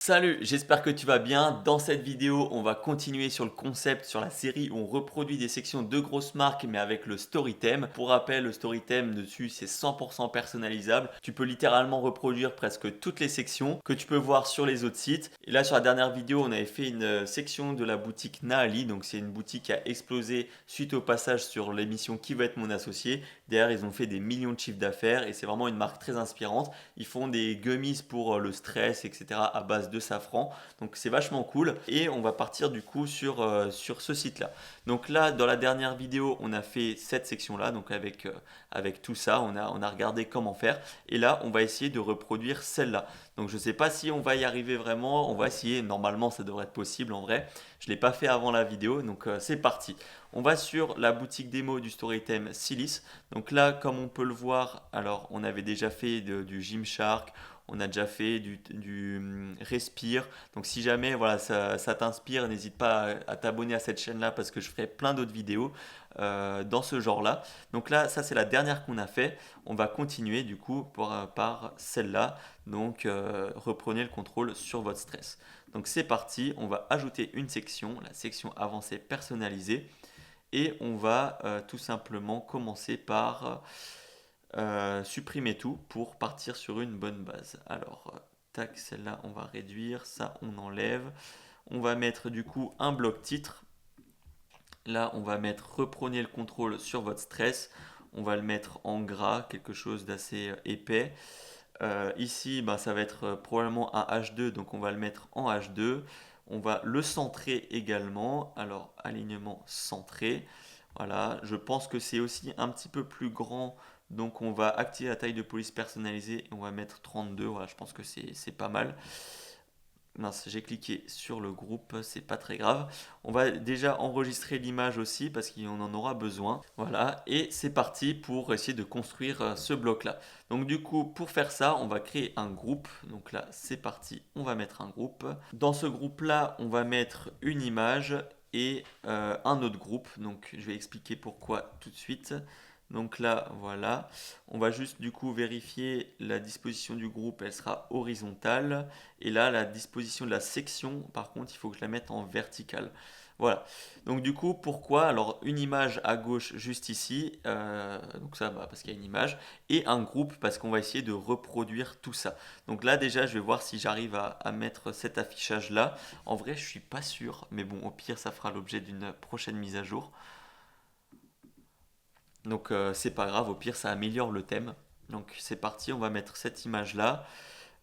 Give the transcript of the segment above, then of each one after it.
Salut, j'espère que tu vas bien. Dans cette vidéo, on va continuer sur le concept, sur la série où on reproduit des sections de grosses marques mais avec le story theme. Pour rappel, le story theme dessus, c'est 100% personnalisable. Tu peux littéralement reproduire presque toutes les sections que tu peux voir sur les autres sites. Et là, sur la dernière vidéo, on avait fait une section de la boutique Naali. Donc, c'est une boutique qui a explosé suite au passage sur l'émission Qui va être mon associé. Derrière, ils ont fait des millions de chiffres d'affaires et c'est vraiment une marque très inspirante. Ils font des gummies pour le stress, etc. à base de safran. Donc c'est vachement cool. Et on va partir du coup sur ce site-là. Donc là, dans la dernière vidéo, on a fait cette section-là. Donc avec tout ça, on a regardé comment faire. Et là, on va essayer de reproduire celle-là. Donc je ne sais pas si on va y arriver vraiment. On va essayer. Normalement, ça devrait être possible en vrai. Je ne l'ai pas fait avant la vidéo. Donc c'est parti. On va sur la boutique démo du Storytime Silis. Donc là, comme on peut le voir, alors on avait déjà fait du Gymshark, on a déjà fait du Respire. Donc si jamais voilà, ça t'inspire, n'hésite pas à t'abonner à cette chaîne-là parce que je ferai plein d'autres vidéos dans ce genre-là. Donc là, ça c'est la dernière qu'on a fait. On va continuer du coup par celle-là. Donc reprenez le contrôle sur votre stress. Donc c'est parti, on va ajouter une section, la section avancée personnalisée. Et on va tout simplement commencer par supprimer tout pour partir sur une bonne base. Alors, tac, celle-là, on va réduire, ça, on enlève. On va mettre du coup un bloc titre. Là, on va mettre reprenez le contrôle sur votre stress. On va le mettre en gras, quelque chose d'assez épais. Ici, ben, ça va être probablement un H2, donc on va le mettre en H2. On va le centrer également. Alors, alignement centré. Voilà, je pense que c'est aussi un petit peu plus grand. Donc, on va activer la taille de police personnalisée et on va mettre 32. Voilà, je pense que c'est pas mal. Mince, j'ai cliqué sur le groupe, c'est pas très grave. On va déjà enregistrer l'image aussi parce qu'on en aura besoin. Voilà, et c'est parti pour essayer de construire ce bloc-là. Donc du coup, pour faire ça, on va créer un groupe. Donc là, c'est parti, on va mettre un groupe. Dans ce groupe-là, on va mettre une image et un autre groupe. Donc je vais expliquer pourquoi tout de suite. Donc là, voilà. On va juste du coup vérifier la disposition du groupe, elle sera horizontale. Et là, la disposition de la section, par contre, il faut que je la mette en verticale. Voilà. Donc du coup, pourquoi? Alors une image à gauche juste ici, donc ça va parce qu'il y a une image, et un groupe parce qu'on va essayer de reproduire tout ça. Donc là déjà, je vais voir si j'arrive à mettre cet affichage là. En vrai, je suis pas sûr, mais bon, au pire, ça fera l'objet d'une prochaine mise à jour. Donc c'est pas grave, au pire, ça améliore le thème. Donc c'est parti, on va mettre cette image là.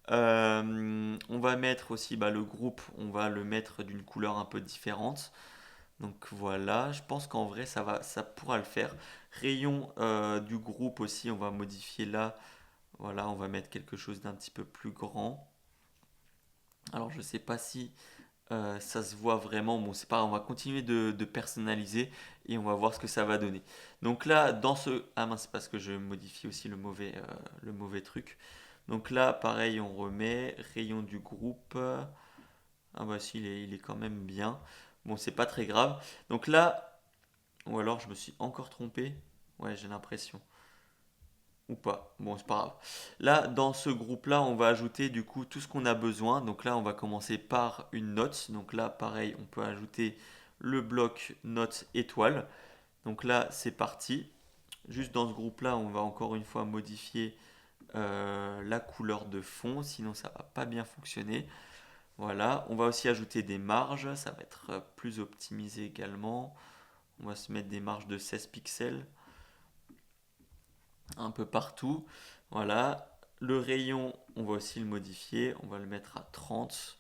On va mettre aussi bah, le groupe, on va le mettre d'une couleur un peu différente. Donc voilà, je pense qu'en vrai ça pourra le faire. Rayon du groupe aussi, on va modifier là. Voilà, on va mettre quelque chose d'un petit peu plus grand. Alors je sais pas si ça se voit vraiment. Bon, c'est pas grave, on va continuer de personnaliser et on va voir ce que ça va donner. Donc là, dans ce... Ah mince, c'est parce que je modifie aussi le mauvais truc. Donc là, pareil, on remet rayon du groupe. Ah bah si, il est quand même bien. Bon, c'est pas très grave. Donc là, ou alors je me suis encore trompé. Ouais, j'ai l'impression. Ou pas. Bon, c'est pas grave. Là, dans ce groupe-là, on va ajouter du coup tout ce qu'on a besoin. Donc là, on va commencer par une note. Donc là, pareil, on peut ajouter le bloc note étoile. Donc là, c'est parti. Juste dans ce groupe-là, on va encore une fois modifier la couleur de fond, sinon ça va pas bien fonctionner. Voilà, on va aussi ajouter des marges, ça va être plus optimisé également. On va se mettre des marges de 16 pixels un peu partout. Voilà, le rayon, on va aussi le modifier, on va le mettre à 30.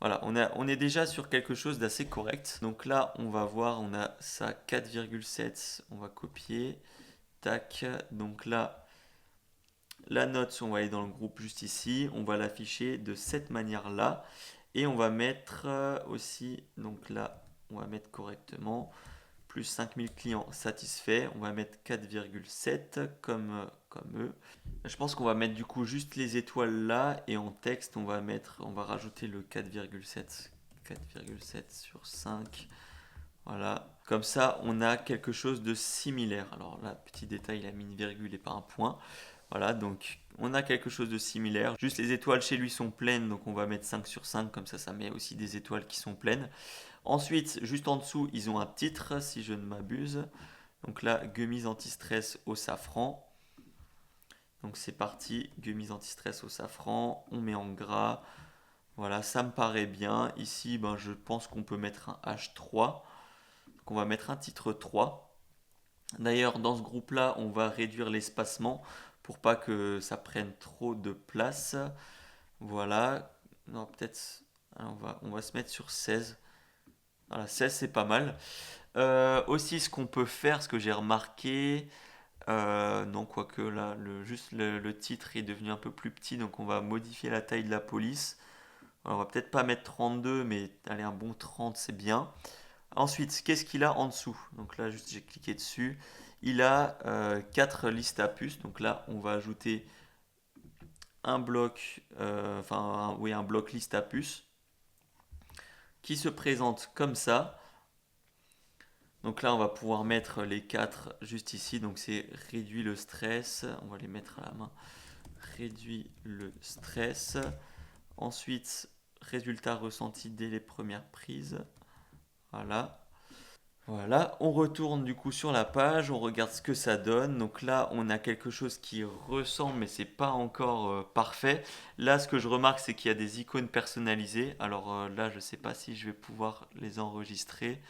Voilà, on est déjà sur quelque chose d'assez correct. Donc là, on va voir, on a ça 4,7, on va copier. Tac, donc là, la note, on va aller dans le groupe juste ici, on va l'afficher de cette manière-là. Et on va mettre aussi, donc là, on va mettre correctement, plus 5000 clients satisfaits. On va mettre 4,7 comme eux. Je pense qu'on va mettre du coup juste les étoiles là et en texte, on va rajouter le 4,7. 4,7 sur 5. Voilà. Comme ça, on a quelque chose de similaire. Alors là, petit détail, il a mis une virgule et pas un point. Voilà, donc on a quelque chose de similaire. Juste les étoiles chez lui sont pleines, donc on va mettre 5 sur 5, comme ça met aussi des étoiles qui sont pleines. Ensuite, juste en dessous, ils ont un titre, si je ne m'abuse. Donc là, gummies anti-stress au safran. Donc c'est parti, gummies anti-stress au safran, on met en gras. Voilà, ça me paraît bien. Ici, ben, je pense qu'on peut mettre un H3. Donc on va mettre un titre 3. D'ailleurs, dans ce groupe-là, on va réduire l'espacement pour pas que ça prenne trop de place. Voilà. Non, peut-être. On va se mettre sur 16. Voilà, 16 c'est pas mal. Aussi, ce qu'on peut faire, ce que j'ai remarqué, non, quoique là, juste le titre est devenu un peu plus petit, donc on va modifier la taille de la police. Alors, on va peut-être pas mettre 32, mais allez, un bon 30, c'est bien. Ensuite, qu'est-ce qu'il a en dessous? Donc là, juste j'ai cliqué dessus. Il a 4 listes à puces. Donc là, on va ajouter un bloc, oui, un bloc liste à puces qui se présente comme ça. Donc là, on va pouvoir mettre les 4 juste ici. Donc c'est réduit le stress. On va les mettre à la main. Réduit le stress. Ensuite, résultat ressenti dès les premières prises. Voilà. Voilà, on retourne du coup sur la page, on regarde ce que ça donne. Donc là, on a quelque chose qui ressemble, mais c'est pas encore parfait. Là, ce que je remarque, c'est qu'il y a des icônes personnalisées. Alors là, je sais pas si je vais pouvoir les enregistrer.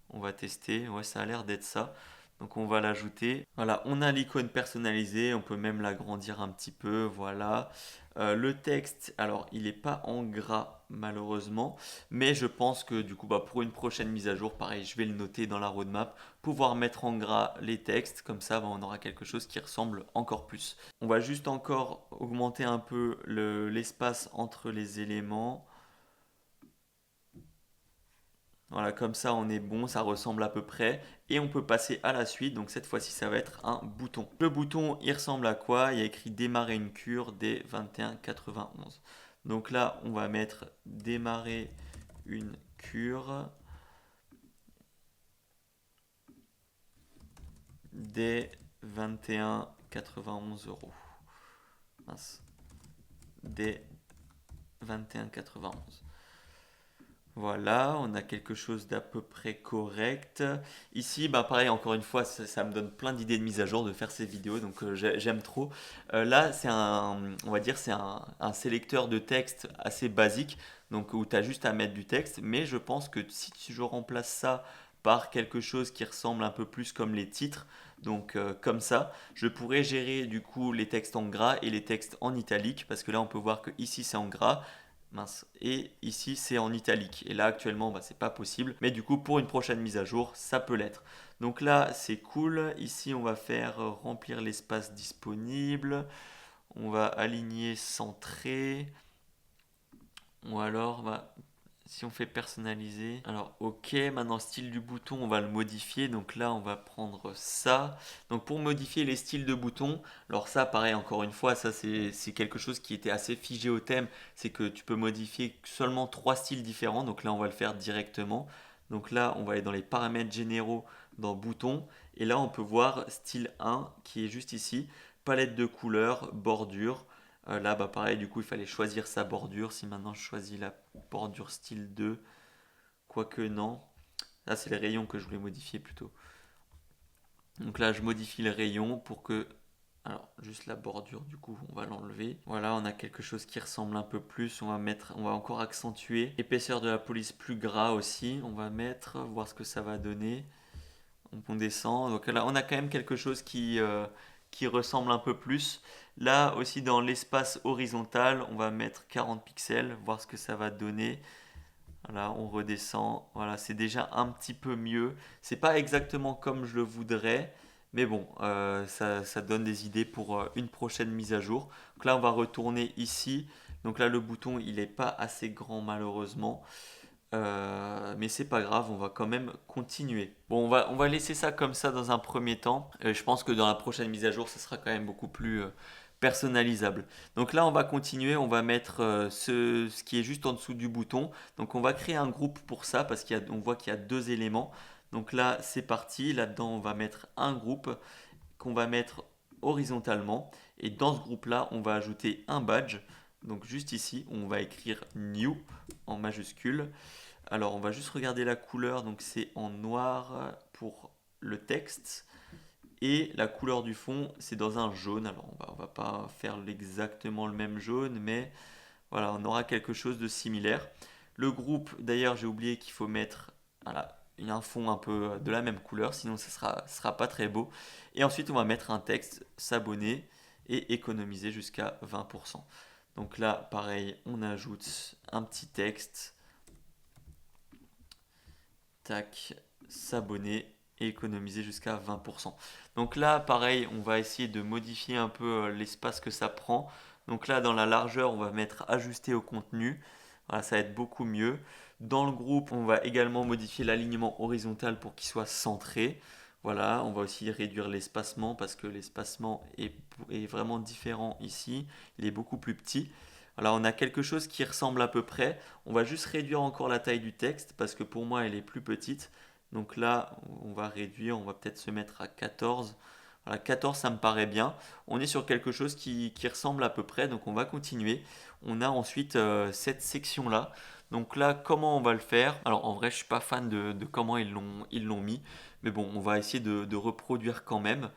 On va tester. Ouais, ça a l'air d'être ça. Donc on va l'ajouter. Voilà, on a l'icône personnalisée. On peut même l'agrandir un petit peu. Voilà. Le texte, alors il n'est pas en gras malheureusement, mais je pense que du coup pour une prochaine mise à jour, pareil, je vais le noter dans la roadmap, pouvoir mettre en gras les textes, comme ça on aura quelque chose qui ressemble encore plus. On va juste encore augmenter un peu l'espace entre les éléments. Voilà, comme ça on est bon, ça ressemble à peu près. Et on peut passer à la suite, donc cette fois-ci ça va être un bouton. Le bouton il ressemble à quoi? Il y a écrit démarrer une cure dès 21,91. Donc là on va mettre démarrer une cure dès 21,91 euros. Mince. Dès 21,91. Voilà, on a quelque chose d'à peu près correct. Ici, pareil, encore une fois, ça me donne plein d'idées de mise à jour de faire ces vidéos, donc j'aime trop. Là, on va dire, c'est un sélecteur de texte assez basique, donc où tu as juste à mettre du texte. Mais je pense que si je remplace ça par quelque chose qui ressemble un peu plus comme les titres, donc comme ça, je pourrais gérer du coup les textes en gras et les textes en italique, parce que là, on peut voir que ici c'est en gras. Mince. Et ici, c'est en italique. Et là, actuellement, c'est pas possible. Mais du coup, pour une prochaine mise à jour, ça peut l'être. Donc là, c'est cool. Ici, on va faire remplir l'espace disponible. On va aligner centré. Ou alors, si on fait personnaliser. Alors, ok, maintenant, style du bouton, on va le modifier. Donc là, on va prendre ça. Donc, pour modifier les styles de boutons, alors ça, pareil, encore une fois, ça, c'est quelque chose qui était assez figé au thème. C'est que tu peux modifier seulement 3 styles différents. Donc là, on va le faire directement. Donc là, on va aller dans les paramètres généraux dans boutons. Et là, on peut voir style 1 qui est juste ici. Palette de couleurs, bordure. Là, pareil, du coup, il fallait choisir sa bordure. Si maintenant je choisis la bordure style 2, quoique non. Là, c'est les rayons que je voulais modifier plutôt. Donc là, je modifie le rayon pour que... Alors, juste la bordure, du coup, on va l'enlever. Voilà, on a quelque chose qui ressemble un peu plus. On va encore accentuer. Épaisseur de la police plus gras aussi. On va mettre, voir ce que ça va donner. On descend. Donc là, on a quand même quelque chose qui ressemble un peu plus. Là aussi, dans l'espace horizontal, on va mettre 40 pixels, voir ce que ça va donner. Voilà, on redescend. Voilà, c'est déjà un petit peu mieux. C'est pas exactement comme je le voudrais, mais bon, ça donne des idées pour une prochaine mise à jour. Donc là, on va retourner ici. Donc là, le bouton, il n'est pas assez grand malheureusement. Mais c'est pas grave, on va quand même continuer. Bon, on va laisser ça comme ça dans un premier temps. Je pense que dans la prochaine mise à jour, ça sera quand même beaucoup plus personnalisable. Donc là, on va continuer, on va mettre ce qui est juste en dessous du bouton. Donc on va créer un groupe pour ça parce qu'on voit qu'il y a 2 éléments. Donc là, c'est parti. Là-dedans, on va mettre un groupe qu'on va mettre horizontalement. Et dans ce groupe-là, on va ajouter un badge. Donc juste ici, on va écrire New en majuscule. Alors on va juste regarder la couleur, donc c'est en noir pour le texte. Et la couleur du fond, c'est dans un jaune. Alors on va pas faire exactement le même jaune, mais voilà, on aura quelque chose de similaire. Le groupe, d'ailleurs, j'ai oublié qu'il faut mettre voilà, un fond un peu de la même couleur, sinon sera pas très beau. Et ensuite, on va mettre un texte, s'abonner et économiser jusqu'à 20%. Donc là, pareil, on ajoute un petit texte. Tac, s'abonner et économiser jusqu'à 20%. Donc là, pareil, on va essayer de modifier un peu l'espace que ça prend. Donc là, dans la largeur, on va mettre ajuster au contenu. Voilà, ça va être beaucoup mieux. Dans le groupe, on va également modifier l'alignement horizontal pour qu'il soit centré. Voilà, on va aussi réduire l'espacement parce que l'espacement est vraiment différent ici. Il est beaucoup plus petit. Voilà, on a quelque chose qui ressemble à peu près. On va juste réduire encore la taille du texte parce que pour moi, elle est plus petite. Donc là, on va réduire, on va peut-être se mettre à 14. Voilà, 14, ça me paraît bien. On est sur quelque chose qui ressemble à peu près, donc on va continuer. On a ensuite cette section-là. Donc là, comment on va le faire? Alors en vrai, je suis pas fan de comment ils l'ont mis, mais bon, on va essayer de reproduire quand même.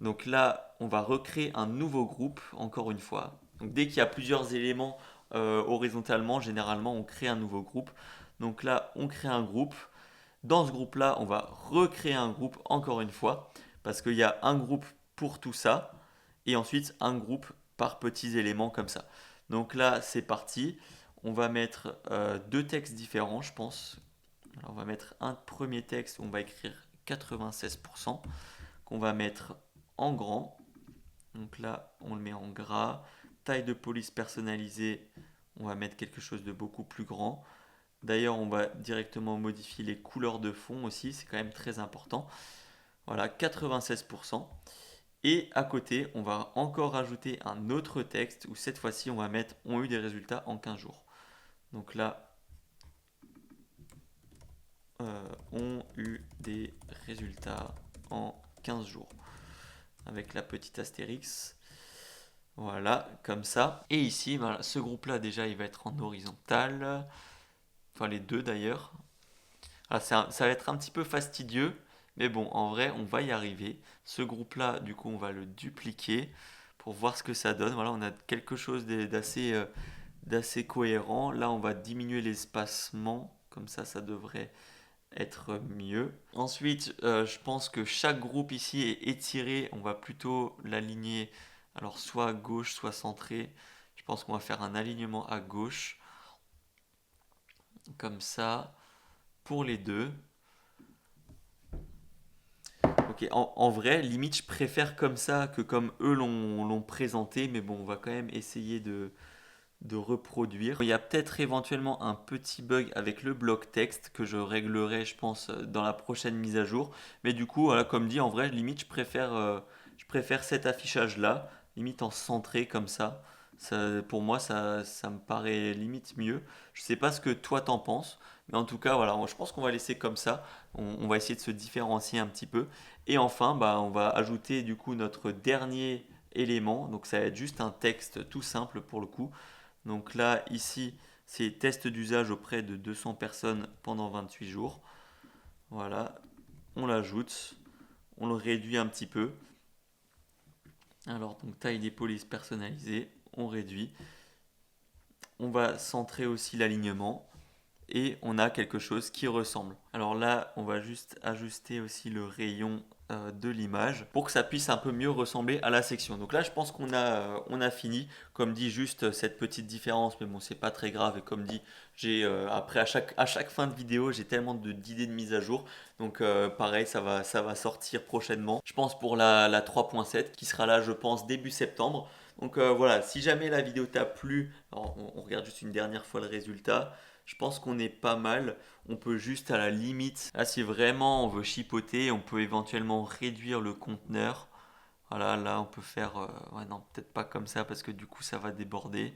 Donc là, on va recréer un nouveau groupe, encore une fois. Donc dès qu'il y a plusieurs éléments horizontalement, généralement, on crée un nouveau groupe. Donc là, on crée un groupe. Dans ce groupe-là, on va recréer un groupe encore une fois, parce qu'il y a un groupe pour tout ça, et ensuite un groupe par petits éléments comme ça. Donc là, c'est parti. On va mettre deux textes différents, je pense. Alors, on va mettre un premier texte où on va écrire 96%, qu'on va mettre en grand. Donc là, on le met en gras. Taille de police personnalisée, on va mettre quelque chose de beaucoup plus grand. D'ailleurs, on va directement modifier les couleurs de fond aussi, c'est quand même très important. Voilà, 96%. Et à côté, on va encore rajouter un autre texte où cette fois-ci, on va mettre ont eu des résultats en 15 jours. Donc là, ont eu des résultats en 15 jours. Avec la petite astérix. Voilà, comme ça. Et ici, voilà, ce groupe-là, déjà, il va être en horizontal. Enfin, les deux d'ailleurs. Ah, ça va être un petit peu fastidieux, mais bon, en vrai, on va y arriver. Ce groupe-là, du coup, on va le dupliquer pour voir ce que ça donne. Voilà, on a quelque chose d'assez cohérent. Là, on va diminuer l'espacement, comme ça devrait être mieux. Ensuite, je pense que chaque groupe ici est étiré. On va plutôt l'aligner, alors soit à gauche, soit centré. Je pense qu'on va faire un alignement à gauche, comme ça, pour les deux. Ok, en vrai, limite, je préfère comme ça que comme eux l'ont présenté, mais bon, on va quand même essayer de reproduire. Il y a peut-être éventuellement un petit bug avec le bloc texte que je réglerai, je pense, dans la prochaine mise à jour. Mais du coup, voilà, comme dit, en vrai, limite, je préfère cet affichage-là, limite en centré comme ça. Pour moi, ça me paraît limite mieux. Je sais pas ce que toi t'en penses, mais en tout cas, voilà, je pense qu'on va laisser comme ça. On va essayer de se différencier un petit peu. Et enfin, bah, on va ajouter du coup notre dernier élément. Donc ça va être juste un texte tout simple pour le coup. Donc là, ici, c'est test d'usage auprès de 200 personnes pendant 28 jours. Voilà, on l'ajoute, on le réduit un petit peu. Alors, donc taille des polices personnalisées, on réduit. On va centrer aussi l'alignement et on a quelque chose qui ressemble. Alors là, on va juste ajuster aussi le rayon de l'image pour que ça puisse un peu mieux ressembler à la section. Donc là, je pense on a fini. Comme dit, juste cette petite différence, mais bon, c'est pas très grave. Et comme dit, j'ai après à chaque fin de vidéo, j'ai tellement d'idées de mise à jour. Donc pareil, ça va sortir prochainement. Je pense pour la 3.7 qui sera là, je pense, début septembre. Donc voilà, si jamais la vidéo t'a plu, alors on regarde juste une dernière fois le résultat. Je pense qu'on est pas mal. On peut juste à la limite, là si vraiment on veut chipoter, on peut éventuellement réduire le conteneur. Voilà, là on peut faire, ouais non peut-être pas comme ça parce que du coup ça va déborder.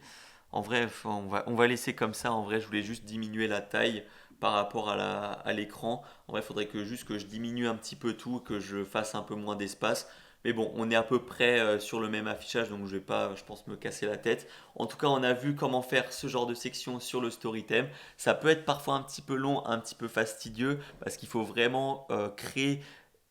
En vrai, on va laisser comme ça. En vrai, je voulais juste diminuer la taille par rapport à l'écran. En vrai, il faudrait juste que je diminue un petit peu tout, que je fasse un peu moins d'espace. Mais bon, on est à peu près sur le même affichage, donc je vais pas, je pense, me casser la tête. En tout cas, on a vu comment faire ce genre de section sur le Storytime. Ça peut être parfois un petit peu long, un petit peu fastidieux, parce qu'il faut vraiment créer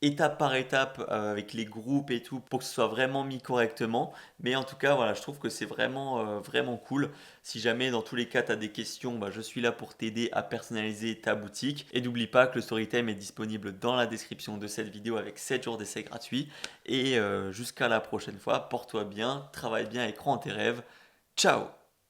étape par étape avec les groupes et tout pour que ce soit vraiment mis correctement. Mais en tout cas, voilà, je trouve que c'est vraiment, vraiment cool. Si jamais dans tous les cas tu as des questions, bah, je suis là pour t'aider à personnaliser ta boutique. Et n'oublie pas que le Storytime est disponible dans la description de cette vidéo avec 7 jours d'essai gratuit. Et jusqu'à la prochaine fois, porte-toi bien, travaille bien et crois en tes rêves. Ciao!